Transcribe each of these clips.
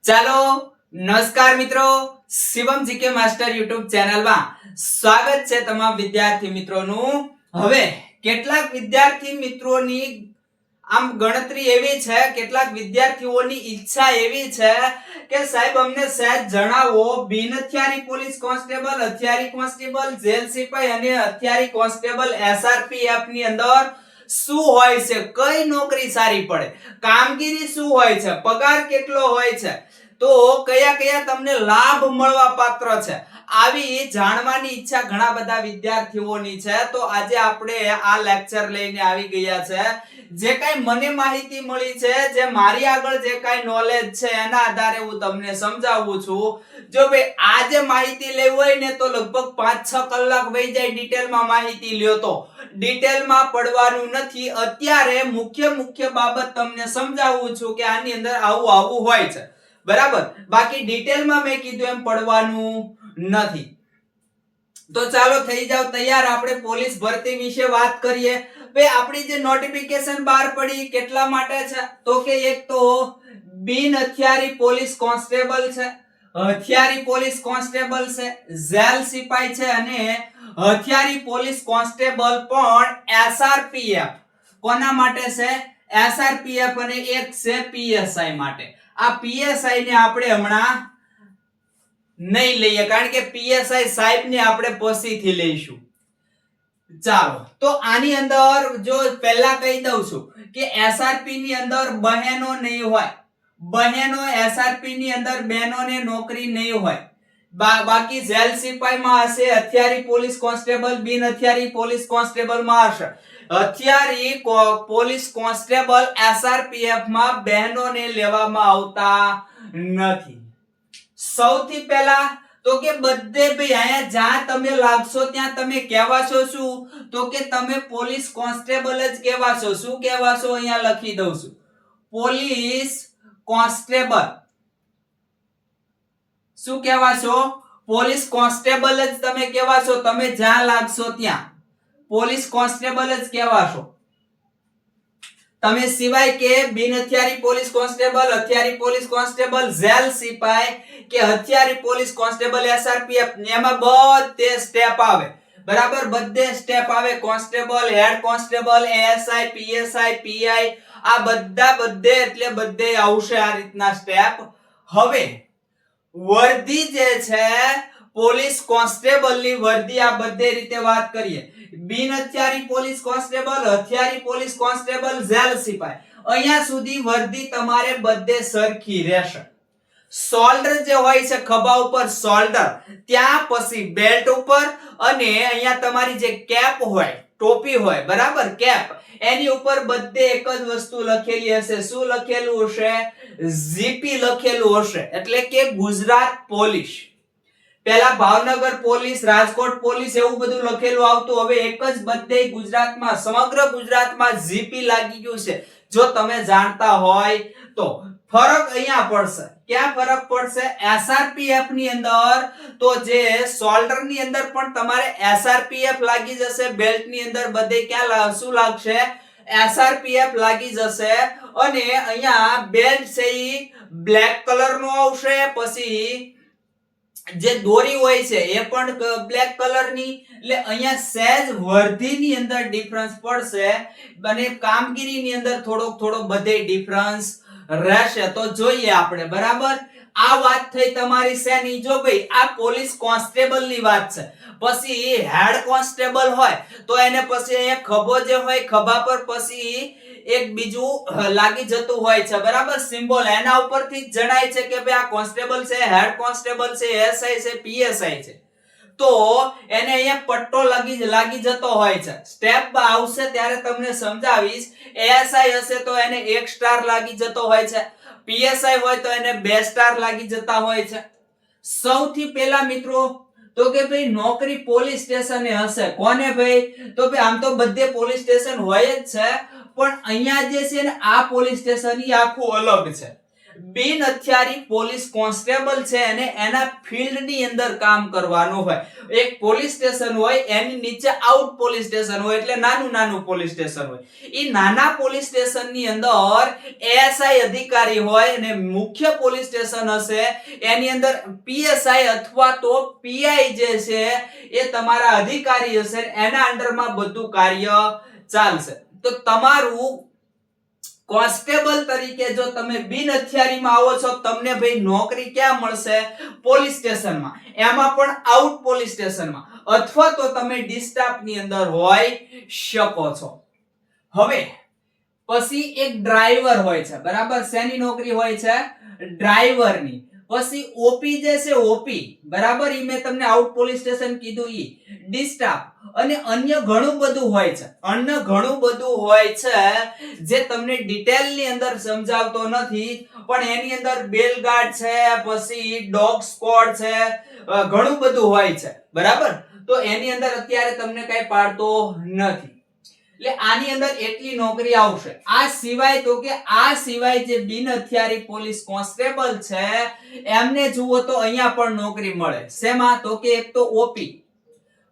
ચાલો નમસ્કાર મિત્રો, શિવમ જીકે માસ્ટર યુટ્યુબ ચેનલમાં સ્વાગત છે તમામ વિદ્યાર્થી મિત્રોનું। હવે કેટલાક વિદ્યાર્થી મિત્રોની આમ ગણતરી એવી છે, કેટલાક વિદ્યાર્થીઓની ઈચ્છા એવી છે કે સાહેબ અમને સહેજ જણાવો, બિન હથિયારી પોલીસ કોન્સ્ટેબલ, હથિયારી કોન્સ્ટેબલ, જેલ સિપાઈ અને હથિયારી કોન્સ્ટેબલ એસઆરપીએફ ની અંદર શું હોય છે, કઈ નોકરી સારી પડે, કામગીરી શું હોય છે, પગાર કેટલો હોય છે, તો કયા કયા તમને લાભ મળવા પાત્ર છે, આવી જાણવાની ઈચ્છા ઘણા બધા વિદ્યાર્થીઓની છે। તો આજે આપણે આ લેક્ચર લઈને આવી ગયા છે। જે કાઈ મને માહિતી મળી છે, જે મારી આગળ જે કાઈ નોલેજ છે એના આધારે હું તમને સમજાવું છું। જો ભાઈ આજે માહિતી લેવી હોય ને તો લગભગ 5-6 કલાક વહી જાય ડિટેલમાં માહિતી લ્યો તો, ડિટેલમાં પડવાનું નથી। અત્યારે મુખ્ય બાબત તમને સમજાવું છું કે આની અંદર આવું હોય છે, બરાબર। બાકી ડિટેલમાં મેં કીધું એમ પડવાનું નથી। તો ચાલો થઈ જાવ તૈયાર, આપણે પોલીસ ભરતી વિશે વાત કરીએ। ભાઈ આપણી જે નોટિફિકેશન બહાર પડી કેટલા માટે છે, તો કે એક તો બિન હથિયારી પોલીસ કોન્સ્ટેબલ છે, હથિયારી પોલીસ કોન્સ્ટેબલ છે, જેલ સિપાઈ છે અને હથિયારી પોલીસ કોન્સ્ટેબલ પણ એસઆરપીએફ કોના માટે છે, એસઆરપીએફ અને એક છે પીએસઆઈ માટે। આ પીએસઆઈ ને આપણે હમણાં નહીં લઈએ, કારણ કે પીએસઆઈ સાહેબ ને આપણે પછીથી લઈશું। ચાલો તો આની અંદર જો પહેલા કહી દઉં છું કે એસઆરપી ની અંદર બહેનો નહીં હોય, બહેનો એસઆરપી ની અંદર બહેનોને નોકરી નહીં હોય। બાકી જેલ સિપાઈમાં હશે, હથિયારી પોલીસ કોન્સ્ટેબલ, બિન હથિયારી પોલીસ કોન્સ્ટેબલ માં હશે। હથિયારી પોલીસ કોન્સ્ટેબલ એસઆરપીએફ માં બહેનોને લેવામાં આવતા નથી। સૌથી પહેલા તો કે બધે ભાઈ અહીંયા જ્યાં તમે લાગશો ત્યાં તમે કહેવાશો શું, તો કે તમે પોલીસ કોન્સ્ટેબલ જ કહેવાશો। શું કહેવાશો, અહીંયા લખી દઉં છું, પોલીસ કોન્સ્ટેબલ। શું કહેવાશો, પોલીસ કોન્સ્ટેબલ જ તમે કહેવાશો, તમે જ્યાં લાગશો ત્યાં પોલીસ કોન્સ્ટેબલ જ કહેવાશો તમે। સિવાય કે બિન હથિયારી પોલીસ કોન્સ્ટેબલ, હથિયારી પોલીસ કોન્સ્ટેબલ, જેલ સિપાઈ કે હથિયારી પોલીસ કોન્સ્ટેબલ એસઆરપીએફ એમાં બધે સ્ટેપ આવે, બરાબર, બધે સ્ટેપ આવે। Constable, head constable, ASI, PSI, PI, આ બધે એટલે બધે આવશે આ રીતના સ્ટેપ। હવે વર્દી જે છે પોલીસ કોન્સ્ટેબલ ની વર્દી આ બધે રીતે વાત કરીએ, બિન હથિયારી પોલીસ કોન્સ્ટેબલ, હથિયારી પોલીસ કોન્સ્ટેબલ, જેલ સિપાઈ, અહીંયા સુધી વર્દી તમારે બધે સરખી રહેશે। શોલ્ડર જે હોય છે ખભા ઉપર શોલ્ડર, ત્યાં પછી બેલ્ટ ઉપર અને અહીંયા તમારી જે કેપ હોય, ટોપી હોય, બરાબર, કેપ, એની ઉપર બધે એક જ વસ્તુ લખેલી હશે। શું લખેલું હશે, જીપી લખેલું હશે, એટલે કે ગુજરાત પોલીસ। પહેલા ભાવનગર પોલીસ, રાજકોટ પોલીસ એવું બધું લખેલું આવતું, હવે એક જ બધે ગુજરાતમાં, સમગ્ર ગુજરાતમાં જીપી લાગી ગયું છે। જો તમે જાણતા હોય તો ફરક અહીંયા પડશે, ક્યાં ફરક પડશે, એસઆરપીએફ ની અંદર તો જે શોલ્ડર ની અંદર પણ તમારે એસઆરપીએફ લાગી જશે, બેલ્ટ ની અંદર બધે ક્યાં શું લાગશે, એસઆરપીએફ લાગી જશે। અને અહીંયા બેલ્ટ છે ઈ બ્લેક કલર નો આવશે, પછી જે દોરી હોય છે એ પણ બ્લેક કલરની, એટલે અહીંયા સહેજ વર્ધીની અંદર ડિફરન્સ પડશે અને કામગીરીની અંદર થોડો બધે ડિફરન્સ રહેશે। તો જોઈએ આપણે, બરાબર। આ વાત થઈ તમારી શેની, જો ભાઈ આ પોલીસ કોન્સ્ટેબલ ની વાત છે। પછી હેડ કોન્સ્ટેબલ હોય તો એને પછી અહીંયા ખભો જે હોય, ખભા પર પછી એક બીજું લાગી જતું હોય છે, બરાબર, સિમ્બોલ, એના ઉપરથી જણાય છે કે ભાઈ આ કોન્સ્ટેબલ છે, હેડ કોન્સ્ટેબલ છે, એસઆઈ છે, પીએસઆઈ છે। તો એને અહીંયા પટ્ટો લાગી જતો હોય છે। સ્ટેપ આવશે ત્યારે તમને સમજાવીશ। એએસઆઈ હશે તો એને 1 સ્ટાર લાગી જતો હોય છે, પીએસઆઈ હોય તો એને 2 સ્ટાર લાગી જતા હોય છે। સૌથી પહેલા મિત્રો તો કે ભાઈ નોકરી પોલીસ સ્ટેશને હશે, કોને ભાઈ, તો ભાઈ આમ તો બધે પોલીસ સ્ટેશન હોય જ છે, પણ અહીંયા જે છે ને આ પોલીસ સ્ટેશન ઈ આખું અલગ છે। બિન હથિયારી પોલીસ કોન્સ્ટેબલ છે અને એના ફિલ્ડ ની અંદર કામ કરવાનું હોય. એક પોલીસ સ્ટેશન હોય એની નીચે આઉટ પોલીસ સ્ટેશન હોય એટલે નાનું નાનું પોલીસ સ્ટેશન હોય. ઈ નાના પોલીસ સ્ટેશન ની અંદર એએસઆઈ અધિકારી હોય અને મુખ્ય પોલીસ સ્ટેશન હશે એની અંદર પીએસઆઈ અથવા તો પીઆઈ જે છે એ તમારા અધિકારી હશે, એના અંડરમાં બધું કાર્ય ચાલશે. તો તમારું કોન્સ્ટેબલ તરીકે જો તમે બિન હથિયારીમાં આવો છો, તમને ભાઈ નોકરી ક્યાં મળશે? પોલીસ સ્ટેશનમાં, એમાં પણ આઉટ પોલીસ સ્ટેશનમાં, અથવા તો તમે ડિસ્ટાફ ની અંદર હોઈ શકો છો. હવે પછી એક ડ્રાઈવર હોય છે, બરાબર? શેની નોકરી હોય છે? ડ્રાઈવરની. પછી ઓપી જે છે ઓપી, બરાબર? ઈ મેં તમને આઉટ પોલીસ સ્ટેશન કીધું, ઈ ડિસ્ટાફ અને અન્ય ઘણું બધું હોય છે. અન્ય ઘણું બધું હોય છે જે તમને ડિટેલ ની અંદર સમજાવતો નથી, પણ એની અંદર બેલગાર્ડ છે, પછી ડોગ સ્ક્વોડ છે, ઘણું બધું હોય છે, બરાબર? તો એની અંદર અત્યારે તમને કઈ પાડતો નથી. એટલે આની અંદર એટલી નોકરી આવશે. આ સિવાય તો કે આ સિવાય જે બિન હથિયારી પોલીસ કોન્સ્ટેબલ છે એમને જુઓ તો અહીંયા પણ નોકરી મળે. શેમાં? તો કે એક તો ઓપી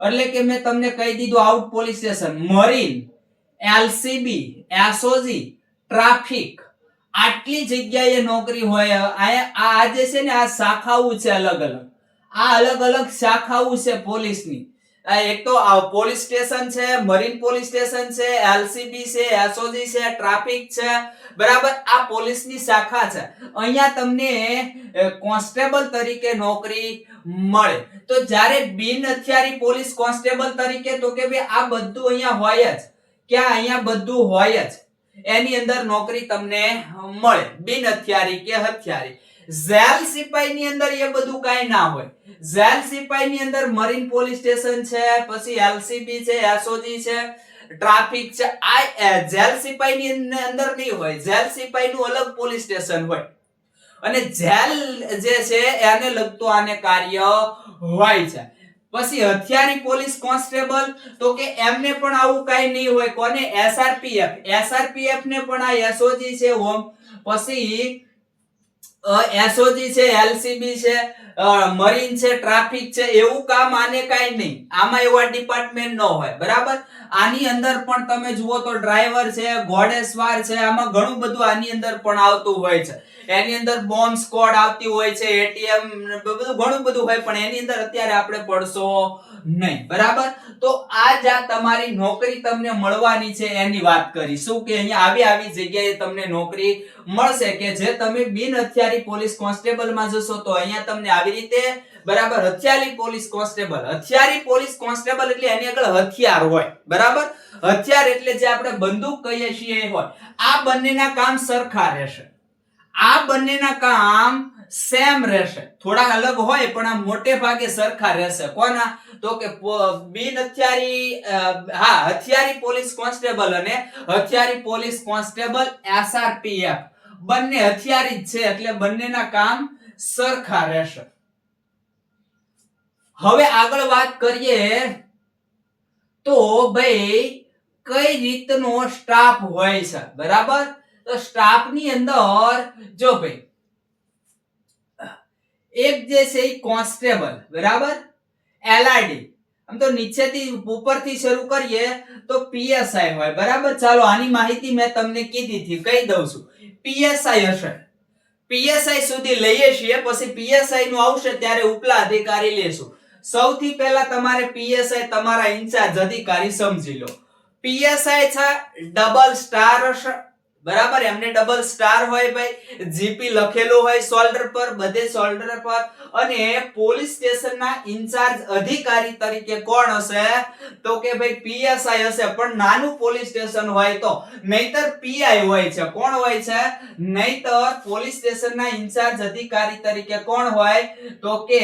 એટલે કે મેં તમને કહી દીધું out police station, marine, LCB, SOG, traffic, આટલી જગ્યાએ નોકરી હોય. આ જે છે ને આ શાખાઓ છે અલગ અલગ. આ અલગ અલગ શાખાઓ છે પોલીસની. એક તો પોલીસ સ્ટેશન છે, મરીન પોલીસ સ્ટેશન છે, એલસીબી છે, એસઓજી છે, ટ્રાફિક છે, બરાબર? આ પોલીસની શાખા છે. અહીંયા તમને કોન્સ્ટેબલ તરીકે નોકરી મળે. તો જ્યારે બિન હથિયારી પોલીસ કોન્સ્ટેબલ તરીકે તો કે ભાઈ આ બધું અહીંયા હોય જ. ક્યાં? અહીંયા બધું હોય જ. એની અંદર નોકરી તમને મળે, બિન હથિયારી કે હથિયારી. જેલ સિપાઈ ની અંદર એ બધું કાઈ ના હોય. જેલ સિપાઈ ની અંદર મરીન પોલીસ સ્ટેશન છે, પછી એલસીબી છે, એસઓજી છે, ટ્રાફિક છે. આ જેલ સિપાઈ ની અંદર નહીં હોય. જેલ સિપાઈ નું અલગ પોલીસ સ્ટેશન હોય અને જેલ જે છે એને લગતું આને કાર્ય હોય છે. પછી હથિયારી પોલીસ કોન્સ્ટેબલ તો કે એમને પણ આવું કાઈ નહીં હોય. કોને? એસઆરપીએફ ને પણ આ એસઓજી છે, પછી એસઓજી છે, એલસીબી છે, મરીન છે, ટ્રાફિક છે, એવું કામ આને કાઈ નહીં. આમાં એવા ડિપાર્ટમેન્ટ ન હોય, બરાબર? આની અંદર પણ તમે જુઓ તો ડ્રાઈવર છે, ઘોડેસવાર છે, આમાં ઘણું બધું આની અંદર પણ આવતું હોય છે. એની અંદર બોમ્બ સ્ક્વોડ આવતી હોય છે, એટીએમ, બધું ઘણું બધું હોય, પણ એની અંદર અત્યારે આપણે પડશો નહીં, બરાબર? તો આ જ તમારી નોકરી તમને મળવાની છે એની વાત કરી. શું કે અહીંયા આવી જગ્યાએ તમને નોકરી મળશે કે જે તમે બિન હથિયારી પોલીસ કોન્સ્ટેબલમાં જશો તો અહીંયા તમને આવી રીતે, બરાબર? હથિયારી પોલીસ કોન્સ્ટેબલ, હથિયારી પોલીસ કોન્સ્ટેબલ એટલે એની આગળ હથિયાર હોય, બરાબર? હથિયાર એટલે જે આપણે બંદૂક કહીએ છીએ એ હોય. આ બંનેના કામ સરખા રહેશે. આ બંનેના કામ સેમ રહેશે. થોડા અલગ હોય પણ આ મોટે ભાગે સરખા રહેશે. કોના? તો કે બિન હથિયારી હથિયારી પોલીસ કોન્સ્ટેબલ અને હથિયારી પોલીસ કોન્સ્ટેબલ એસઆરપીએફ બંને હથિયારી જ છે એટલે બંનેના કામ સરખા રહેશે. હવે આગળ વાત કરીએ તો ભાઈ કઈ રીતનો સ્ટાફ હોય છે, બરાબર? તો સ્ટાફ ની અંદર જો ભાઈ એક જે છે એ કોન્સ્ટેબલ, બરાબર? એલઆરડી, આમ તો નીચેથી ઉપરથી શરૂ કરીએ તો પીએસઆઈ હોય, બરાબર? ચાલો આની માહિતી મેં તમને કીધી હતી, કહી દઉં છું. પીએસઆઈ હશે, પીએસઆઈ સુધી લઈએ છીએ, પછી પીએસઆઈ નું આવશે ત્યારે ઉપલા અધિકારી લેશું. સૌથી પહેલા તમારે પીએસઆઈ તમારા ઇન્ચાર્જ અધિકારી સમજી લો. પીએસઆઈ છે ડબલ સ્ટાર હશે, બરાબર? એમને ડબલ સ્ટાર હોય ભાઈ, જીપી લખેલું હોય શોલ્ડર પર, બધે શોલ્ડર પર. અને પોલીસ સ્ટેશનના ઇન્ચાર્જ અધિકારી તરીકે કોણ હશે? તો કે ભાઈ પીએસઆઈ હશે, પણ નાનું પોલીસ સ્ટેશન હોય તો. નહીતર પીઆઈ હોય છે. કોણ હોય છે? નહીતર પોલીસ સ્ટેશનના ઇન્ચાર્જ અધિકારી તરીકે કોણ હોય? તો કે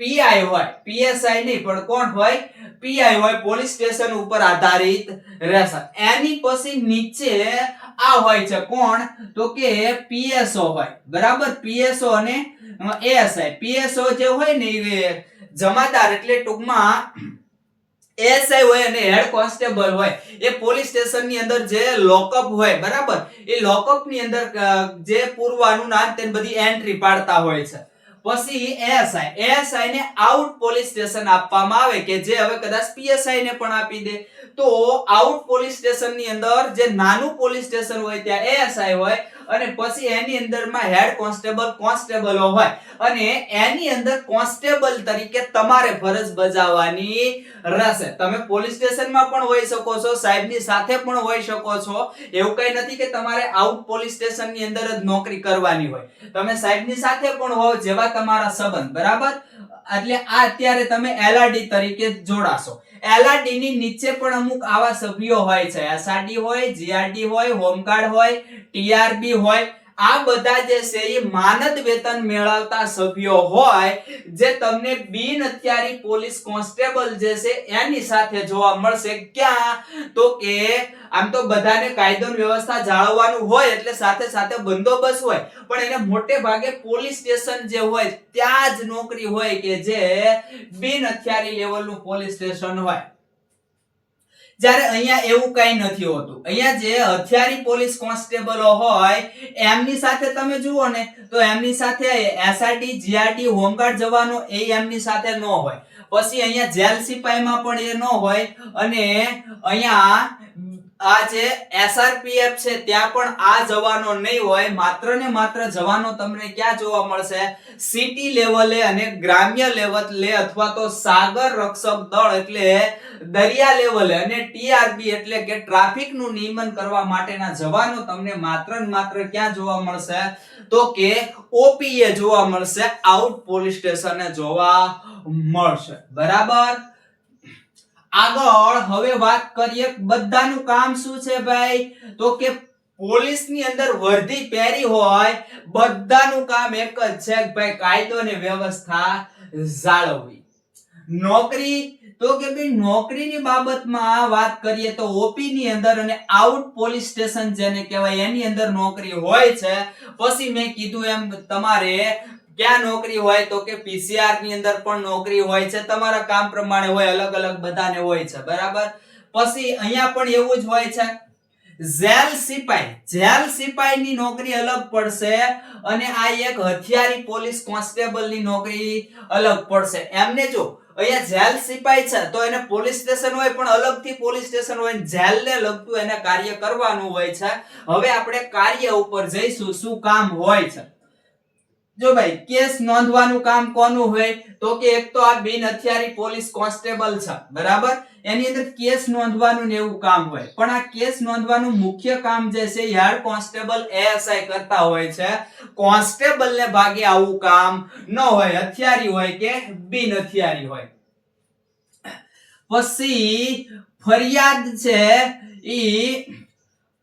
પીઆઈ હોય. પીએસઆઈ નહીં પણ કોણ હોય? પીઆઈ હોય. પોલીસ સ્ટેશન ઉપર આધારિત રહેશે. એની પછી નીચે આ હોય છે કોણ? તો કે પીએસઓ હોય, બરાબર? પીએસઓ અને એએસઆઈ. પીએસઓ જે હોય ને એ જમાદાર એટલે ટૂંકમાં એએસઆઈ હોય અને હેડ કોન્સ્ટેબલ હોય એ પોલીસ સ્ટેશન ની અંદર જે લોકઅપ હોય બરાબર એ લોકઅપ ની અંદર જે પૂરવાનું નામ તે બધી એન્ટ્રી પાડતા હોય છે. પછી એએસઆઈ ને આઉટ પોલીસ સ્ટેશન આપવામાં આવે કે જે હવે કદાચ પીએસઆઈ ને પણ આપી દે તો આઉટ પોલીસ સ્ટેશન ની અંદર જે નાનું પોલીસ સ્ટેશન હોય ત્યાં એએસઆઈ હોય અને પછી એની અંદરમાં હેડ કોન્સ્ટેબલો હોય અને એની અંદર કોન્સ્ટેબલ તરીકે તમારે ફરજ બજાવવાની રહેશે. તમે પોલીસ સ્ટેશનમાં પણ હોઈ શકો છો, સાહેબની સાથે પણ હોઈ શકો છો. એવું કઈ નથી કે તમારે આઉટ પોલીસ સ્ટેશનની અંદર જ નોકરી કરવાની હોય. તમે સાહેબની સાથે પણ હો જેવા તમારા સંબંધ બરાબર. એટલે આ અત્યારે તમે એલઆરડી તરીકે જોડાશો. એલઆરડી ની નીચે પણ અમુક આવા સભ્યો હોય છે. એસઆરડી હોય, જીઆરડી હોય, હોમગાર્ડ હોય, ટીઆરબી હોય. આ બધા જે છે એ માનદ વેતન મેળવતા સભ્યો હોય જે તમને બિન હથિયારી પોલીસ કોન્સ્ટેબલ જે છે એની સાથે જોવા મળશે. ક્યાં? તો કે આમ તો બધાને કાયદો અને વ્યવસ્થા જાળવવાનું હોય એટલે સાથે સાથે બંદોબસ્ત હોય પણ એને મોટે ભાગે પોલીસ સ્ટેશન જે હોય ત્યાં જ નોકરી હોય કે જે બિન હથિયારી લેવલનું પોલીસ સ્ટેશન હોય. જ્યારે અહીંયા એવું કઈ નથી હોતું. અહીંયા જે હથિયારી પોલીસ કોન્સ્ટેબલો હોય એમની સાથે તમે જુઓ ને તો એમની સાથે એસઆરડી, જીઆરડી, હોમગાર્ડ જવાનો એ એમની સાથે ન હોય. પછી અહીંયા જેલ સિપાહીમાં પણ એ ન હોય અને અહીંયા આ જે એસઆરપીએફ છે ત્યાં પણ આ જવાનો નહીં હોય. માત્ર ને માત્ર જવાનો તમને ક્યાં જોવા મળશે? સિટી લેવલે અને ગ્રામ્ય લેવલે અથવા તો સાગર રક્ષક દળ એટલે દરિયા લેવલે અને ટીઆરબી એટલે કે ટ્રાફિક નું નિયમન કરવા માટેના જવાનો તમને માત્ર ને માત્ર ક્યાં જોવા મળશે? તો કે ઓપીએ જોવા મળશે, આઉટ પોલીસ સ્ટેશને જોવા મળશે. બરાબર. આગળ હવે વાત કરીએ બધાનું કામ શું છે ભાઈ? તો કે પોલીસની અંદર વર્દી પહેરી હોય બધાનું કામ એક જ છે કે ભાઈ કાયદો અને વ્યવસ્થા જાળવવી. નોકરી તો કે ભાઈ નોકરીની બાબતમાં વાત કરીએ તો ઓપી ની અંદર અને આઉટ પોલીસ સ્ટેશન જેને કહેવાય એની અંદર નોકરી હોય છે. પછી મેં કીધું એમ તમારે ક્યાં નોકરી હોય તો કે પીસીઆર ની અંદર પણ નોકરી હોય છે. તમારા કામ પ્રમાણે હોય, અલગ અલગ બધાને હોય છે બરાબર. પછી અહીંયા પણ એવું જ હોય છે. જેલ સિપાઈ ની નોકરી અલગ પડશે અને આ એક હથિયારી પોલીસ કોન્સ્ટેબલ ની નોકરી અલગ પડશે. એમને જો અહીંયા જેલ સિપાઈ છે તો એને પોલીસ સ્ટેશન હોય પણ અલગથી પોલીસ સ્ટેશન હોય, જેલને લગતું એને કાર્ય કરવાનું હોય છે. હવે આપણે કાર્ય ઉપર જઈશું શું કામ હોય છે. જો ભાઈ કેસ નોંધવાનું કામ કોનું હોય તો કે એક તો આ બિન હથિયારી પોલીસ કોન્સ્ટેબલ છે બરાબર. એની અંદર કેસ નોંધવાનું ને એવું કામ હોય પણ આ કેસ નોંધવાનું મુખ્ય કામ જે છે હેડ કોન્સ્ટેબલ એએસઆઈ કરતા હોય છે. કોન્સ્ટેબલ ને ભાગે આવું કામ ન હોય, હથિયારી હોય કે બિન હથિયારી હોય. પછી ફરિયાદ છે ઈ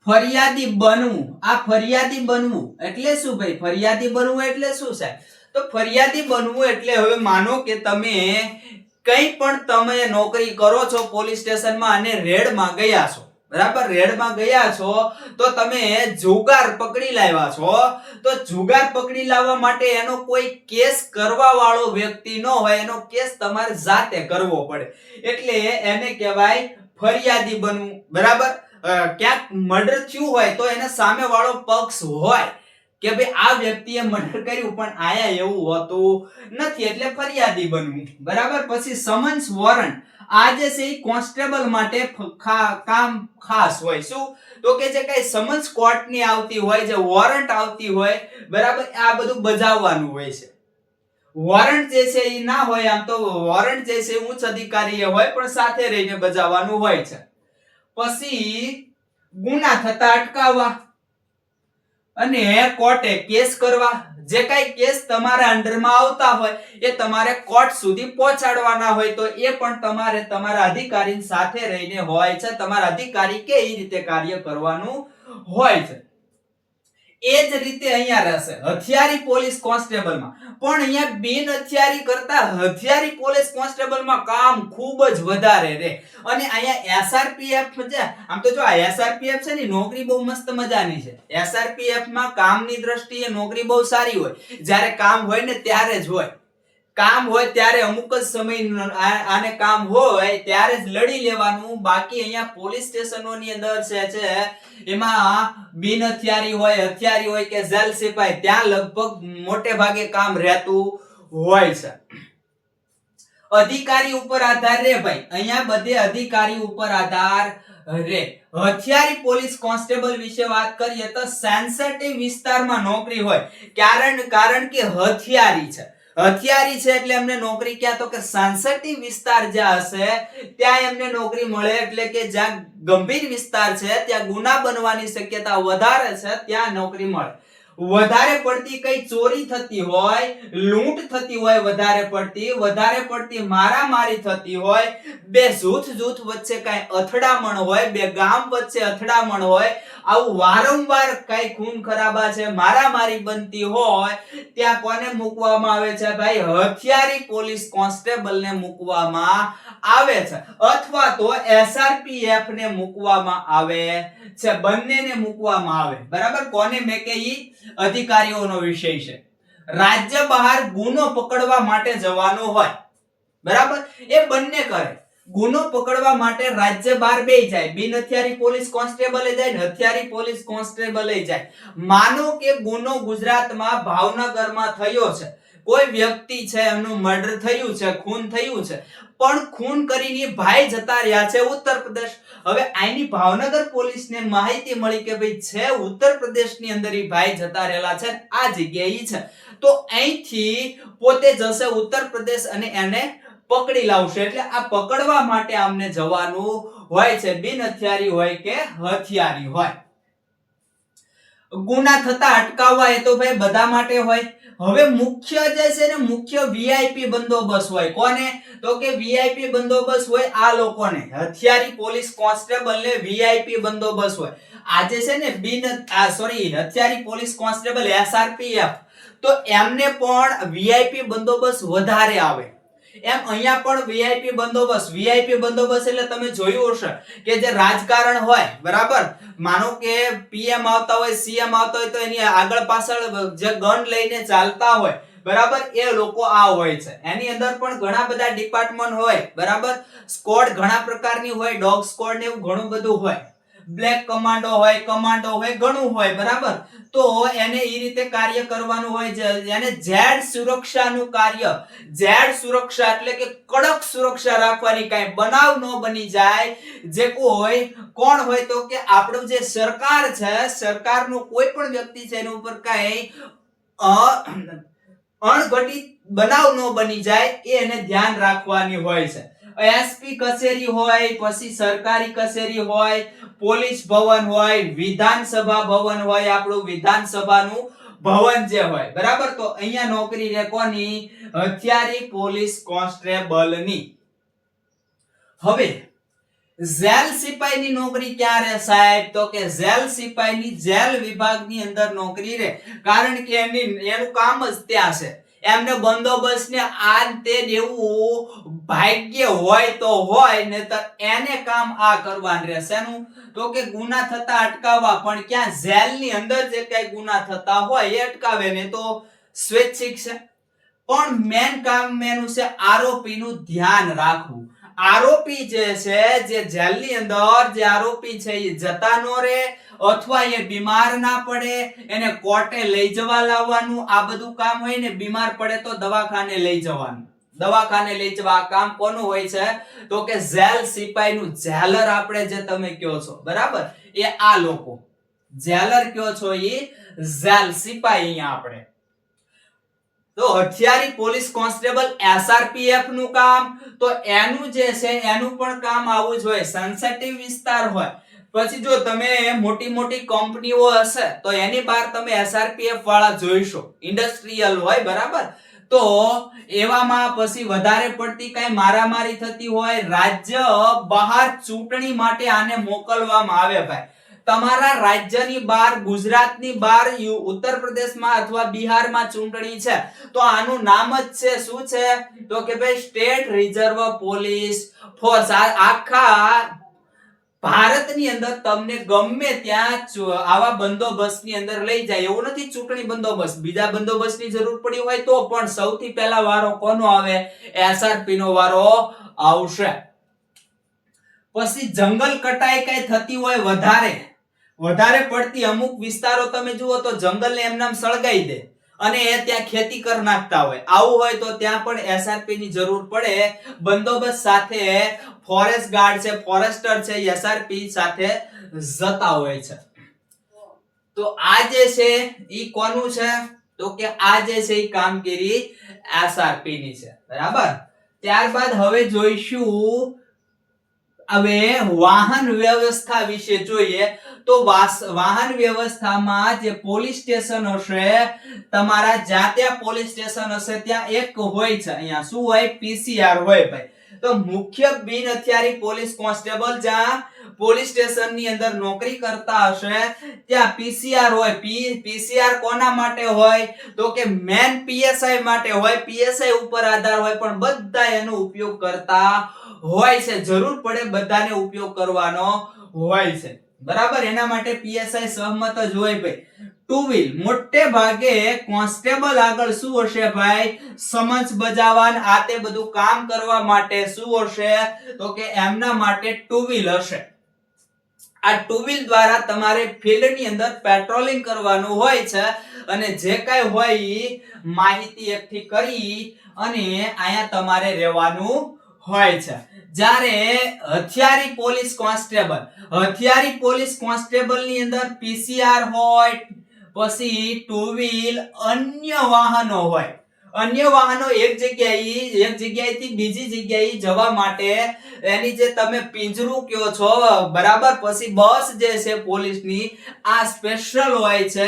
ફરિયાદી બનવું. આ ફરિયાદી બનવું એટલે શું ભાઈ? ફરિયાદી બનવું એટલે શું છે? તો ફરિયાદી બનવું એટલે હવે માનો કે તમે કઈ પણ તમે નોકરી કરો છો પોલીસ સ્ટેશનમાં અને રેડમાં ગયા છો બરાબર. રેડમાં ગયા છો તો તમે જુગાર પકડી લાવ્યા છો તો જુગાર પકડી લાવવા માટે એનો કોઈ કેસ કરવા વાળો વ્યક્તિ ન હોય, એનો કેસ તમારે જાતે કરવો પડે એટલે એને કહેવાય ફરિયાદી બનવું બરાબર. ક્યાંક મર્ડર થયું હોય તો એને સામે વાળો પક્ષ હોય કે ભાઈ આ વ્યક્તિએ મર્ડર કર્યું પણ આયા એવું હોતું નથી એટલે ફરિયાદી બનવું બરાબર. પછી સમન્સ વોરંટ આ જે છે એ કોન્સ્ટેબલ માટે કામ ખાસ હોય. શું? તો કે જે કઈ સમન્સ કોર્ટની આવતી હોય, જે વોરંટ આવતી હોય બરાબર, આ બધું બજાવવાનું હોય છે. વોરંટ જે છે એ ના હોય, આમ તો વોરંટ જે છે ઉચ્ચ અધિકારીએ હોય પણ સાથે રહીને બજાવવાનું હોય છે. પછી ગુના થતા અટકાવવા અને કોર્ટે કેસ કરવા. જે કઈ કેસ તમારા અંડરમાં આવતા હોય એ તમારે કોર્ટ સુધી પહોંચાડવાના હોય તો એ પણ તમારે તમારા અધિકારી સાથે રહીને હોય છે. તમારા અધિકારી કે એ રીતે કાર્ય કરવાનું હોય છે. એ જ રીતે અહીંયા રહેશે હથિયારી પોલીસ કોન્સ્ટેબલમાં પણ અહીંયા બિન હથિયારી કરતા હથિયારી પોલીસ કોન્સ્ટેબલમાં કામ ખૂબ જ વધારે રહે. અને અહીંયા એસઆરપીએફ છે, આમ તો જો આ એસઆરપીએફ છે ને નોકરી બહુ મસ્ત મજાની છે. એસઆરપીએફ માં કામની દ્રષ્ટિએ નોકરી બહુ સારી હોય, જ્યારે કામ હોય ને ત્યારે જ હોય. કામ હોય ત્યારે અમુક જ સમય આને કામ હોય ત્યારે જ લડી લેવાનું. બાકી અહીંયા પોલીસ સ્ટેશનોની અંદર છે એમાં બિન હથિયારી હોય, હથિયારી હોય કે જેલ સિપાઈ, ત્યાં લગભગ મોટે ભાગે કામ રહેતું હોય છે. અધિકારી ઉપર આધાર રે ભાઈ, અહીંયા બધે અધિકારી ઉપર આધાર રે. હથિયારી પોલીસ કોન્સ્ટેબલ વિશે વાત કરીએ તો સેન્સિટિવ વિસ્તારમાં નોકરી હોય. કારણ કે હથિયારી છે એટલે એમને નોકરી ક્યાં, તો કે સેન્સિટિવ વિસ્તાર જ્યાં હશે ત્યાં એમને નોકરી મળે. એટલે કે જ્યાં ગંભીર વિસ્તાર છે, ત્યાં ગુના બનવાની શક્યતા વધારે છે, ત્યાં નોકરી મળે. વધારે પડતી કઈ ચોરી થતી હોય, લૂંટ થતી હોય, વધારે પડતી મારામારી થતી હોય, બે જૂથ વચ્ચે કઈ અથડામણ હોય, બે ગામ વચ્ચે અથડામણ હોય, આવું વારંવાર કઈ ખૂન ખરાબા છે, મારામારી બનતી હોય, ત્યાં કોને મૂકવામાં આવે છે ભાઈ? હથિયારી પોલીસ કોન્સ્ટેબલ ને મૂકવામાં આવે છે, અથવા તો SRPF ને મૂકવામાં આવે છે. બંનેને મૂકવામાં આવે. બરાબર. કોને મેકે? અધિકારીઓનો વિષય છે. રાજ્ય બહાર ગુનો પકડવા માટે જવાનું હોય, બરાબર, એ બંને કરે. ગુનો પકડવા માટે રાજ્ય બહાર બેય જાય. બિન હથિયારી પોલીસ કોન્સ્ટેબલ જાય ને હથિયારી પોલીસ કોન્સ્ટેબલ જાય. માનો કે ગુનો ગુજરાતમાં ભાવનગરમાં થયો છે, કોઈ વ્યક્તિ છે, એનું મર્ડર થયું છે, ખૂન થયું છે, પણ ખૂન કરીને ભાઈ જતા રહ્યા છે ઉત્તર પ્રદેશ. હવે આની ભાવનગર પોલીસને માહિતી મળી કે ભાઈ છે ઉત્તર પ્રદેશની અંદર ઈ ભાઈ જતા રહેલા છે, આ જગ્યાએ છે, તો અહીંથી પોતે જશે ઉત્તર પ્રદેશ અને એને પકડી લાવશે. એટલે આ પકડવા માટે આમને જવાનું હોય છે, બિન હથિયારી હોય કે હથિયારી હોય. ગુના થતા અટકાવવા એ તો ભાઈ બધા માટે હોય. હવે મુખ્ય જે છે ને, મુખ્ય VIP બંદોબસ્ત હોય. કોને? તો કે VIP બંદોબસ્ત હોય આ લોકોને. હથિયારી પોલીસ કોન્સ્ટેબલ ને VIP બંદોબસ્ત હોય. આજે છે ને હથિયારી પોલીસ કોન્સ્ટેબલ SRPF, તો એમને પણ VIP બંદોબસ્ત વધારે આવે. એમ અહીંયા પણ VIP બંદોબસ્ત એટલે તમે જોયું હશે કે જે રાજકારણ હોય, બરાબર, માનો કે PM આવતા હોય, CM આવતા હોય, તો એની આગળ પાછળ જે ગન લઈને ચાલતા હોય, બરાબર, એ લોકો આ હોય છે. એની અંદર પણ ઘણા બધા ડિપાર્ટમેન્ટ હોય, બરાબર, સ્કોડ ઘણા પ્રકારની હોય, ડોગ સ્કોડ ને એવું ઘણું બધું હોય, બ્લેક કમાન્ડો હોય, ઘણું હોય, બરાબર. તો એને એ રીતે કાર્ય કરવાનું હોય. એને ઝેડ સુરક્ષાનું કાર્ય, ઝેડ સુરક્ષા એટલે કે કડક સુરક્ષા રાખવાની, કાઈ બનાવ ન બની જાય. જે કોણ હોય તો કે આપણું જે સરકાર છે, સરકારનો કોઈ પણ વ્યક્તિ છે, એના ઉપર કાઈ અણઘટિત બનાવ ન બની જાય, એ એને ધ્યાન રાખવાની હોય છે. SP કચેરી હોય, પછી સરકારી કચેરી હોય, પોલીસ ભવન હોય, વિધાનસભા ભવન હોય, આપણું વિધાનસભાનું ભવન જે હોય, બરાબર. તો અહીંયા નોકરી રે કોની? હથિયારી પોલીસ કોન્સ્ટેબલની. હવે જેલ સિપાહીની નોકરી ક્યાં રહે સાહેબ? તો કે જેલ સિપાહીની જેલ વિભાગની અંદર નોકરી રહે. કારણ કે એનું કામ જ ત્યાં છે. એમને બંદોબસ્ત ને આ તે દેવું ભાગ્ય હોય તો હોય, ને તો એને કામ આ કરવાનું રહેશે. એનું તો કે ગુના થતા અટકાવવા. પણ ક્યાં? જેલની અંદર જે કઈ ગુના થતા હોય એ અટકાવે, ને તો સ્વૈચ્છિક છે. પણ મેન કામ એનું છે આરોપી નું ધ્યાન રાખવું. આરોપી જે છે, જે જેલની અંદર જે આરોપી છે, એ જતા ન રહે, અથવા એ બીમાર ના પડે, એને કોર્ટે લઈ જવા લાવવાનું, આ બધું કામ હોય ને. બીમાર પડે તો દવાખાને લઈ જવાનું. દવાખાને લઈ જવા આ કામ કોનું હોય છે? તો કે જેલ સિપાહીનું. જેલર આપણે જે તમે કહો છો, બરાબર, એ આ લોકો જેલર કહો છો, એ જેલ સિપાહી. અહીંયા આપણે તો હથિયારી પોલીસ કોન્સ્ટેબલ SRPF નું કામ, તો એનું જે છે એનું પણ કામ આવું જ હોય. સેન્સિટિવ વિસ્તાર હોય. પછી જો તમે મોટી કંપનીઓ હશે તો એની બહાર તમે SRPF વાળા જોઈશો, ઇન્ડસ્ટ્રીયલ હોય, બરાબર. તો એવામાં પછી વધારે પડતી કઈ મારામારી થતી હોય, રાજ્ય બહાર ચૂંટણી માટે આને મોકલવામાં આવે ભાઈ. તમારા રાજ્યની બહાર, ગુજરાતની બહાર, ઉત્તર પ્રદેશમાં અથવા બિહારમાં ચૂંટણી છે, તો આનું નામ જ છે શું છે? તો કે ભાઈ સ્ટેટ રિઝર્વ પોલીસ ફોર્સ. આખા ભારતની અંદર તમને ગમે ત્યાં આવા બંદોબસ્તની અંદર લઈ જાય, એવું નથી ચૂંટણી બંદોબસ્ત, બીજા બંદોબસ્તની જરૂર પડી હોય તો પણ સૌથી પહેલા વારો કોનો આવે? એસઆરપી નો વારો આવશે. પછી જંગલ કટાઈ કઈ થતી હોય વધારે પડતી અમુક વિસ્તારો તમે જુઓ તો જંગલને એમનામ સળગાઈ દે અને એ ત્યાં ખેતી કરી નાખતા હોય, આવું હોય તો ત્યાં પણ એસઆરપી ની જરૂર પડે. બંદોબસ્ત સાથે ફોરેસ્ટ ગાર્ડ છે, ફોરેસ્ટર છે, એસઆરપી સાથે જતા હોય છે. તો આ જે છે ઈ કોનું છે? તો કે આ જે છે ઈ કામગીરી એસઆરપી ની છે. બરાબર. ત્યારબાદ હવે જોઈશું, હવે વાહન વ્યવસ્થા વિશે જોઈએ. તો વાહન વ્યવસ્થામાં જે પોલીસ સ્ટેશન હશે, તમારા જ્યાં ત્યાં પોલીસ સ્ટેશન હશે ત્યાં એક હોય છે, અહીંયા શું હોય? પીસીઆર હોય ભાઈ. તો મુખ્ય બિન હથિયારી પોલીસ કોન્સ્ટેબલ જ્યાં પોલીસ સ્ટેશન ની અંદર નોકરી કરતા હશે ત્યાં પીસીઆર હોય. પીસીઆર કોના માટે હોય? તો કે મેન પીએસઆઈ માટે હોય. પીએસઆઈ ઉપર આધાર હોય, પણ બધા એનો ઉપયોગ કરતા હોય છે. જરૂર પડે બધાને ઉપયોગ કરવાનો હોય છે. બરાબર. એના માટે પીએસઆઈ સહમત જ હોય ભાઈ. ટુ વ્હીલ મોટે ભાગે કોન્સ્ટેબલ આગળ શું હશે ભાઈ? સમન્સ બજાવવાન આ તે બધું કામ કરવા માટે શું હશે? તો કે એમના માટે ટુ વ્હીલ હશે. આ ટુ વ્હીલ દ્વારા તમારે ફિલ્ડ ની અંદર પેટ્રોલિંગ કરવાનું હોય છે અને જે કાંઈ હોય ઈ માહિતી એકઠી કરી અને અહીંયા તમારે રહેવાનું હોય છે. જ્યારે હથિયારી પોલીસ કોન્સ્ટેબલ ની અંદર પીસીઆર હોય, પછી ટુ વ્હીલ, અન્ય વાહનો હોય. અન્ય વાહનો એક જગ્યાએથી બીજી જગ્યાએ જવા માટે એની જે તમે પિંજરું કયો છો, બરાબર. પછી બસ જે છે પોલીસની આ સ્પેશિયલ હોય છે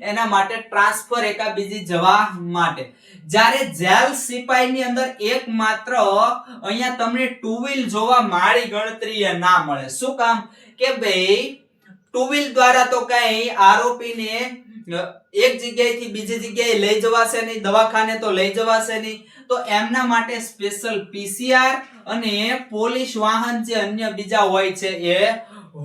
એના માટે ટ્રાન્સફર એકા બીજી જવા માટે. જ્યારે જેલ સિપાહીની અંદર એકમાત્ર અહીંયા તમને ટુ વ્હીલ જોવા મારી ગણતરીએ ના મળે. શું કામ? કે ભાઈ ટુ વ્હીલ દ્વારા તો કઈ આરોપીને એક જગ્યાએથી બીજી જગ્યાએ લઈ જવાશે નહીં, દવાખાને તો લઈ જવાશે નહીં. તો એમના માટે સ્પેશિયલ પીસીઆર અને પોલીસ વાહન જે અન્ય બીજા હોય છે એ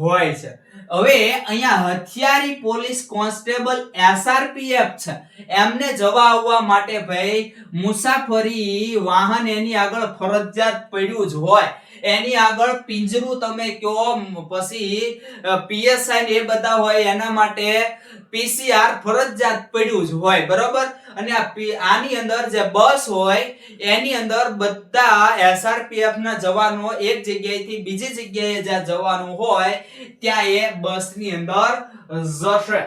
હોય છે. હવે અહીંયા હથિયારી પોલીસ કોન્સ્ટેબલ એસઆરપીએફ છે, એમને જવા આવવા માટે ભાઈ મુસાફરી વાહન એની આગળ ફરજિયાત પડ્યું જ હોય. એની આગળ પિંજરું તમે કયો, પછી પીએસઆઈ એ બધા હોય, એના માટે પીસીઆર ફરજિયાત પડ્યું જ હોય. બરોબર. અને આની અંદર જે બસ હોય એની અંદર બધા એસઆરપીએફ ના જવાનો એક જગ્યાએથી બીજી જગ્યાએ જ્યાં જવાનું હોય ત્યાં એ બસ ની અંદર જશે.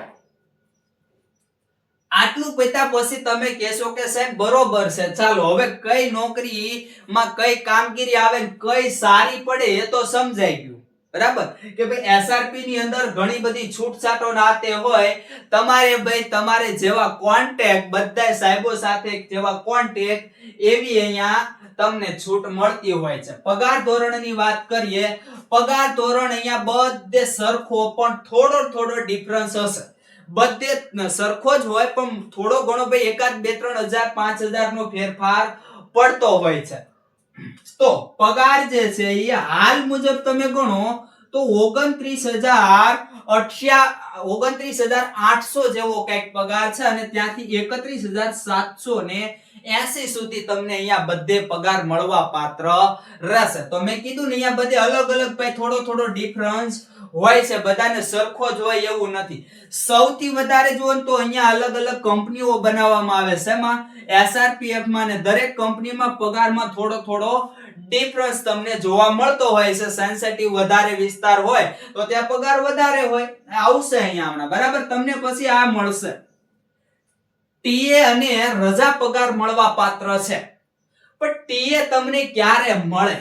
આટલું પૈતા પછી તમે કહેશો કે સાહેબ બરોબર છે, ચાલો હવે કઈ નોકરીમાં કઈ કામગીરી આવે ને કઈ સારી પડે એ તો સમજાઈ ગયું. બરાબર. કે ભાઈ એસઆરપી ની અંદર ઘણી બધી છૂટછાટો નાતે હોય. તમારે જેવા કોન્ટેક્ટ બધા સાહેબો સાથે જેવા કોન્ટેક્ટ એવી અહીંયા તમને છૂટ મળતી હોય છે. પગાર ધોરણની વાત કરીએ. પગાર ધોરણ અહીંયા બધે સરખો, પણ થોડો ડિફરન્સ હશે. બધે સરખો જ હોય પણ થોડો ઘણો ભાઈ એકાદ 2-3 હજાર 5,000 નો ફેરફાર પડતો હોય છે. તો પગાર જે છે એ હાલ મુજબ તમે ગણો તો 29,800 જેવો કઈક પગાર છે અને ત્યાંથી 31,780 સુધી તમને અહીંયા બધે પગાર મળવા પાત્ર રહેશે. તો મેં કીધું ને અહીંયા બધે અલગ ભાઈ થોડો ડિફરન્સ હોય છે, બધાને સરખો જ હોય એવું નથી. સૌથી વધારે જુઓ તો અહીંયા અલગ કંપનીઓ બનાવવામાં આવે છે. એમાં એસઆરપીએફ માં ને દરેક કંપનીમાં પગારમાં થોડો ડિફરન્સ તમને જોવા મળતો હોય છે. સેન્સિટિવ વધારે વિસ્તાર હોય તો ત્યાં પગાર વધારે હોય. આવશે અહીંયા હમણાં. બરાબર. તમને પછી આ મળશે. ટીએ અને રજા પગાર મળવા પાત્ર છે. પણ ટીએ તમને ક્યારે મળે?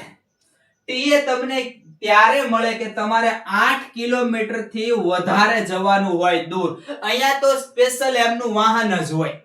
ટીએ તમને ત્યારે મળે કે તમારે 8 કિલોમીટર થી વધારે જવાનું હોય દૂર. અહીંયા તો સ્પેશિયલ એમનું વાહન જ હોય.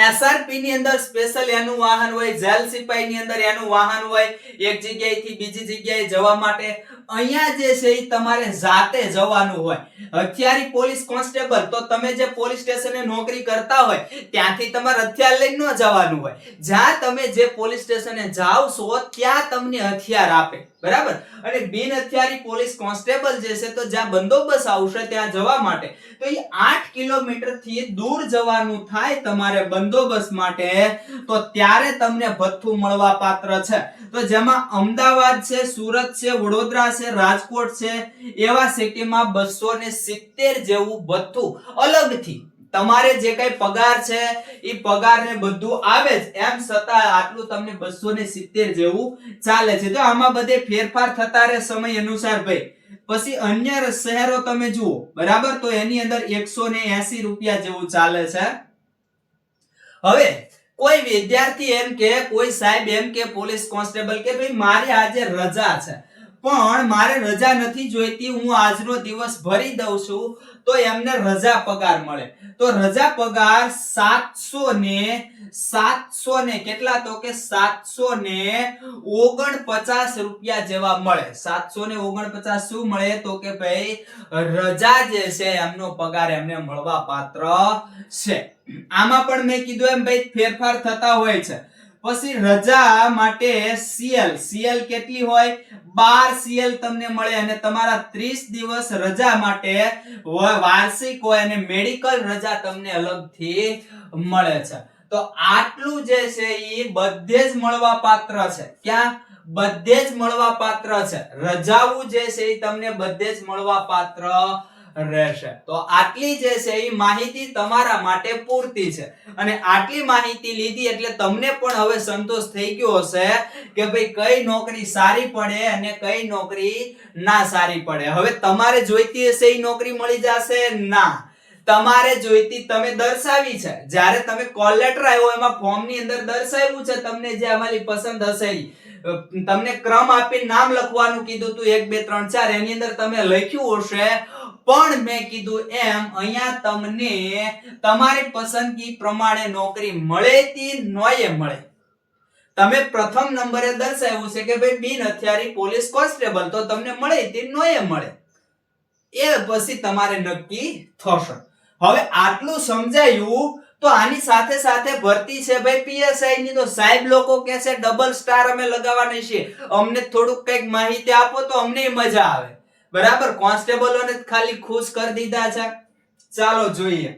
એસઆરપી ની અંદર સ્પેશિયલ એનું વાહન હોય, જેલ સિપાઈ ની અંદર એનું વાહન હોય એક જગ્યાએથી બીજી જગ્યાએ જવા માટે. અહીંયા જે છે એ તમારે જાતે જવાનું હોય. હથિયારી પોલીસ કોન્સ્ટેબલ તો તમે જે પોલીસ સ્ટેશને નોકરી કરતા હોય ત્યાંથી તમારે હથિયાર લઈને ન જવાનું હોય. જ્યાં તમે જે પોલીસ સ્ટેશને જાવ છો ત્યાં તમને હથિયાર આપે, બરાબર. અને બિન હથિયારી પોલીસ કોન્સ્ટેબલ જે છે તો જ્યાં બંદોબસ્ત આવશે ત્યાં જવા માટે તો એ 8 કિલોમીટર થી દૂર જવાનું થાય તમારે બંદોબસ્ત માટે, તો ત્યારે તમને ભથ્થું મળવા પાત્ર છે. તો જેમાં અમદાવાદ છે, સુરત છે, વડોદરા છે, રાજકોટ છે એવા સિટીમાં 270 જેવું ભથ્થું અલગથી તમારે જે કઈ પગાર છે એ પગાર ને બધું આવે જ, એમ છતાં આટલું તમને 270 જેવું ચાલે છે. તો આમાં બધે ફેરફાર થતા રહે સમય અનુસાર ભાઈ. પછી અન્ય શહેરો તમે જુઓ, બરાબર, તો એની અંદર 180 રૂપિયા જેવું ચાલે છે. હવે કોઈ વિદ્યાર્થી એમ કે, કોઈ સાહેબ એમ કે પોલીસ કોન્સ્ટેબલ કે ભાઈ મારી આજે રજા છે પણ મારે રજા નથી જોઈતી, હું આજનો દિવસ ભરી દઉં છું તો એમને રજા પગાર મળે. તો રજા પગાર 700 ને કેટલા, તો કે 749 રૂપિયા જેવા મળે. 749 શું મળે, તો કે ભાઈ રજા જે છે એમનો પગાર એમને મળવા પાત્ર છે. આમાં પણ મેં કીધું એમ ભાઈ ફેરફાર થતા હોય છે. પછી રજા માટે સીએલ કેટલી હોય, 12 સીએલ તમને મળે. અને તમારા 30 દિવસ રજા માટે વાર્ષિક હોય અને મેડિકલ રજા તમને અલગથી મળે છે. તો આટલું જે છે એ બધે જ મળવા પાત્ર છે. ક્યાં? બધે જ મળવા પાત્ર છે. રજાઓ જે છે એ તમને બધે જ મળવા પાત્ર રહેશે. તો આટલી જે છે એ માહિતી તમારા માટે પૂરતી છે. અને આટલી માહિતી લીધી એટલે તમને પણ હવે સંતોષ થઈ ગયો હશે કે ભાઈ કઈ નોકરી સારી પડે અને કઈ નોકરી ના સારી પડે. હવે તમારે જોઈતી હશે એ નોકરી મળી જશે? ના, તમારે જોઈતી તમે દર્શાવી છે. જ્યારે તમે કોલ લેટર આવ્યો એમાં ફોર્મ ની અંદર દર્શાવ્યું છે તમને જે આમાંથી પસંદ હશે તમને ક્રમ આપીને નામ લખવાનું કીધું હતું 1 2 3 4, એની અંદર તમે લખ્યું હશે. પણ મેં કીધું એમ અહીંયા તમને તમારી પસંદગી પ્રમાણે નોકરી મળે કે નોય મળે. તમે પ્રથમ નંબરે દર્શાવ્યું છે કે ભાઈ બિન હથિયારી પોલીસ કોન્સ્ટેબલ, તો તમને મળે કે નોય મળે એ પછી તમારે નક્કી થશે. હવે આટલું સમજાયું તો આની સાથે સાથે ભરતી છે ભાઈ પીએસઆઈ ની. તો સાહેબ લોકો કહે છે ડબલ સ્ટાર અમે લગાવવાની છે, અમને થોડુંક કઈક માહિતી આપો તો અમને મજા આવે, બરાબર. કોન્સ્ટેબલોને ખાલી ખુશ કરી દીધા છે. ચાલો જોઈએ.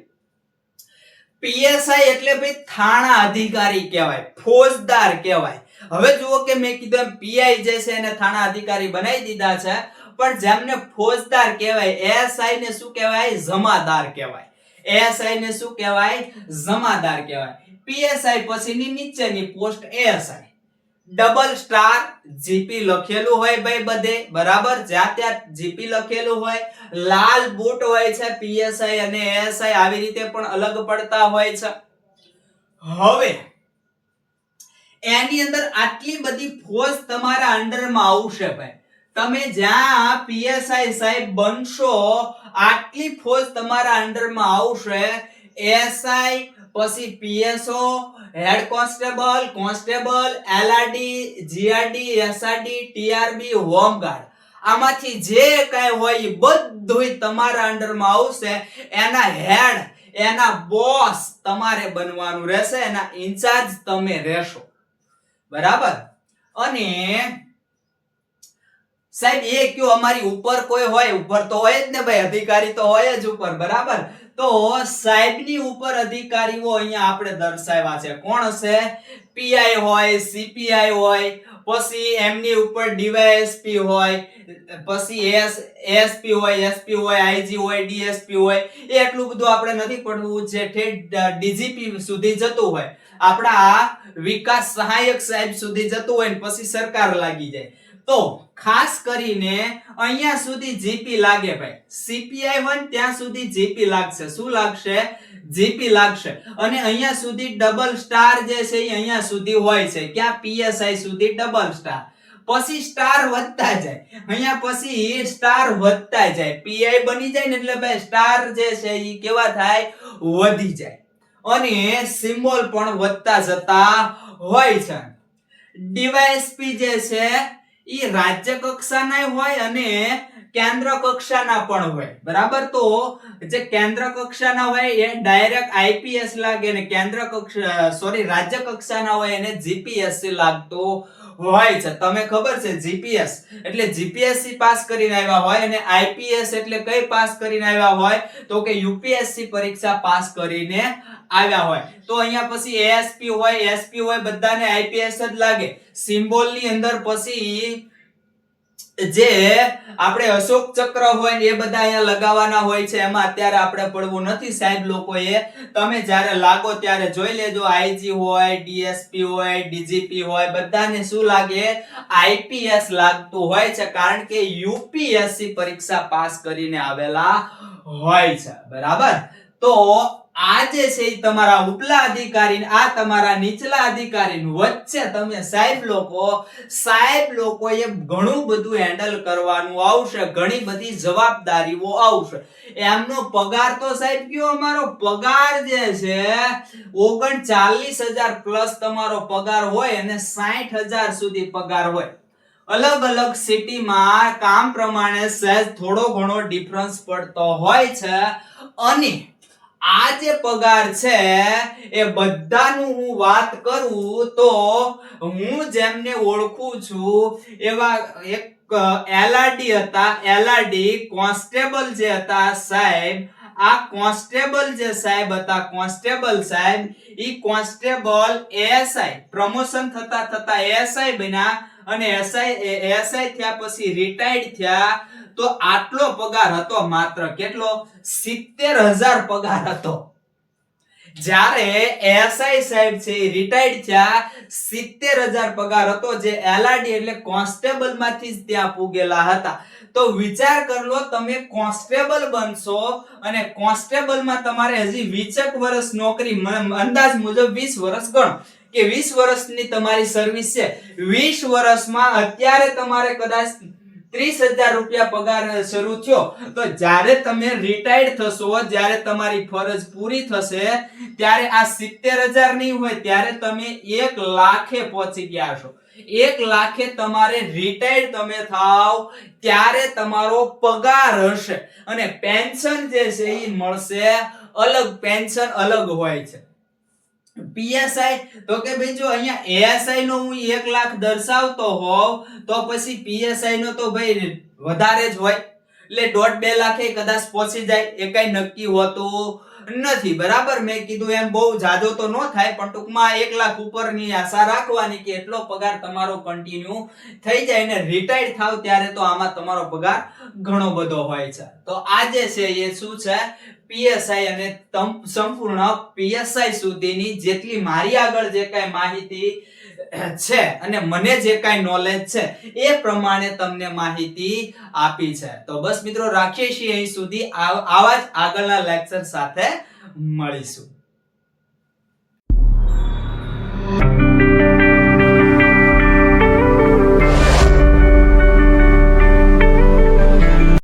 પીએસઆઈ એટલે ભાઈ થાણા અધિકારી કહેવાય, ફોજદાર કહેવાય. હવે જુઓ કે મેં કીધું એમ પીઆઈ જે છે એને થાણા અધિકારી બનાવી દીધા છે, પણ જેમને ફોજદાર કહેવાય એએસઆઈ ને શું કહેવાય? જમાદાર કહેવાય. એએસઆઈ ને શું કહેવાય? જમાદાર કહેવાય. પીએસઆઈ પછીની નીચેની post ASI. Double star GP લખેલું હોય ભાઈ બધે, બરાબર. જ્યાં ત્યાં જીપી લખેલું હોય. લાલ બૂટ હોય છે પીએસઆઈ અને એએસઆઈ આવી રીતે પણ અલગ પડતા હોય છે. હવે એની અંદર આટલી બધી ફોજ તમારા અંડરમાં આવશે ભાઈ. તમે જ્યાં પીએસઆઈ સાહેબ બનશો આટલી ફોજ તમારા અંડરમાં આવશે. એએસઆઈ, પછી PSO, head constable, constable, LRD, GRD, SRD, TRB, home guard, આમાંથી જે કઈ હોય એ બધું તમારા અંડરમાં આવશે. એના હેડ, એના બોસ તમારે બનવાનું રહેશે, એના ઇન્ચાર્જ તમે રહેશો, બરાબર. અને સાહેબ એ કયો અમારી ઉપર કોઈ હોય? ઉપર તો હોય જ ને ભાઈ, અધિકારી તો હોય જ ઉપર, બરાબર. તો સાહેબની ઉપર અધિકારીઓ અહીંયા આપણે દર્શાવ્યા છે. કોણ હશે? પીઆઈ હોય, સીપીઆઈ હોય, પછી એમની ઉપર ડીવાયએસપી હોય, પછી એસપી હોય, એસપી હોય, આઈજી હોય, ડીએસપી હોય. એટલું બધું આપણે નથી પડવું, જે ડીજીપી સુધી જતું હોય, આપણા વિકાસ સહાયક સાહેબ સુધી જતું હોય ને પછી સરકાર લાગી જાય. તો ખાસ કરીને અહીંયા સુધી જીપી લાગે ભાઈ. સીપીઆઈ હોય ને ત્યાં સુધી જીપી લાગશે. શું લાગશે? જીપી લાગશે. અને અહીંયા સુધી ડબલ સ્ટાર જે છે એ અહીંયા સુધી હોય છે. ક્યાં? પીએસઆઈ સુધી ડબલ સ્ટાર. પછી સ્ટાર વધતા જાય, અહીંયા પછી સ્ટાર વધતા જાય. પીઆઈ બની જાય ને એટલે ભાઈ સ્ટાર જે છે એ કેવા થાય? વધી જાય. અને સિમ્બોલ પણ વધતા જતા હોય છે. ડીવાયએસપી જે છે ઈ રાજ્ય કક્ષાના હોય અને કેન્દ્ર કક્ષાના પણ હોય, બરાબર. તો જે કેન્દ્ર કક્ષાના હોય એ ડાયરેક્ટ આઈપીએસ લાગે ને રાજ્ય કક્ષાના હોય એને જીપીએસસી લાગતું હોય છે. તમે ખબર છે જીપીએસ એટલે જીપીએસસી પાસ કરીને આવ્યા હોય અને આઈપીએસ એટલે કઈ પાસ કરીને આવ્યા હોય તો કે યુપીએસસી પરીક્ષા પાસ કરીને આવ્યા હોય. તો અહીંયા પછી એએસપી હોય એસપી હોય બધાને આઈપીએસ જ લાગે. સિમ્બોલ ની અંદર પછી જે આપણે અશોક ચક્ર હોય ને એ બધા અહીંયા લગાવવાના હોય છે. એમાં અત્યારે આપણે પડવું નથી સાહેબ લોકોએ. તમે જ્યારે લાગો ત્યારે જોઈ લેજો. આઈજી હોય, ડીએસપી હોય, ડીજીપી હોય બધાને શું લાગે? આઈપીએસ લાગતું હોય છે, કારણ કે યુપીએસસી પરીક્ષા પાસ કરીને આવેલા હોય છે, બરાબર. તો આ જે છે એ તમારા ઉપલા અધિકારી આ તમારા નીચલા અધિકારી વચ્ચે તમે સાહેબ લોકોએ ઘણું બધું હેન્ડલ કરવાનું આવશે, ઘણી બધી જવાબદારીઓ આવશે. એમનો પગાર તો સાહેબ કયો અમારો પગાર જે છે 39,000 પ્લસ તમારો પગાર હોય અને 60,000 સુધી પગાર હોય. અલગ અલગ સિટીમાં કામ પ્રમાણે સહેજ થોડો ઘણો ડિફરન્સ પડતો હોય છે. અને આ જે પગાર છે એ બધાનું હું વાત કરું તો હું જેમને ઓળખું છું એવા એક એલઆરડી હતા. એલઆરડી કોન્સ્ટેબલ જે હતા સાહેબ, આ કોન્સ્ટેબલ જે સાહેબ હતા, કોન્સ્ટેબલ સાહેબ ઈ કોન્સ્ટેબલ એએસઆઈ પ્રમોશન થતા એએસઆઈ બન્યા અને એએસઆઈ થયા પછી રિટાયર્ડ થયા. તો આટલો પગાર હતો, માત્ર કેટલો? 70,000 પગાર હતો. જ્યારે એએસઆઈ સાહેબ છે રિટાયર્ડ થયા 70,000 પગાર હતો, જે એલઆરડી એટલે કોન્સ્ટેબલ માંથી જ ત્યાં પૂગેલા હતા. તો વિચાર કર લો, તમે કોન્સ્ટેબલ બનશો અને કોન્સ્ટેબલમાં તમારે હજી 20 વર્ષ નોકરી, અંદાજ મુજબ 20 વર્ષ ગણો કે 20 વર્ષની તમારી સર્વિસ છે. 20 વર્ષમાં અત્યારે તમારે કદાચ 30,000 રૂપિયા પગાર શરૂ થયો, તો જ્યારે તમે રિટાયર્ડ થશો, જ્યારે તમારી ફરજ પૂરી થશે ત્યારે આ 70,000 નહીં હોય, ત્યારે તમે 1 લાખે પહોંચી ગયા છો. 1 લાખે તમારે રિટાયર્ડ તમે થાવ ત્યારે તમારો પગાર હશે. અને પેન્શન જે છે એ મળશે અલગ, પેન્શન અલગ હોય છે. પીએસઆઈ તો કે ભાઈ જો અહીંયા એએસઆઈ નો હું 1 લાખ દર્શાવતો હોવ તો પછી પીએસઆઈ નો તો ભાઈ વધારે જ હોય, એટલે 1.5-2 લાખે કદાચ પહોંચી જાય, એ કઈ નક્કી હોતું નથી, બરાબર. મેં કીધું એમ બહુ જાજો તો ન થાય, પણ ટૂંકમાં 1 લાખ ઉપરની આશા રાખવાની કે એટલો પગાર તમારો કન્ટિન્યુ થઈ જાય. ને રિટાયર્ડ થાવ ત્યારે તો આમાં તમારો પગાર ઘણો બધો હોય છે. તો આ જે છે એ શું છે? પીએસઆઈ અને સંપૂર્ણ પીએસઆઈ સુધીની જેટલી મારી આગળ જે કાંઈ માહિતી છે અને મને જે કાંઈ નોલેજ છે એ પ્રમાણે તમને માહિતી આપી છે. તો બસ મિત્રો રાખીએ છીએ અહીં સુધી. આવા જ આગળના લેક્ચર સાથે મળીશું.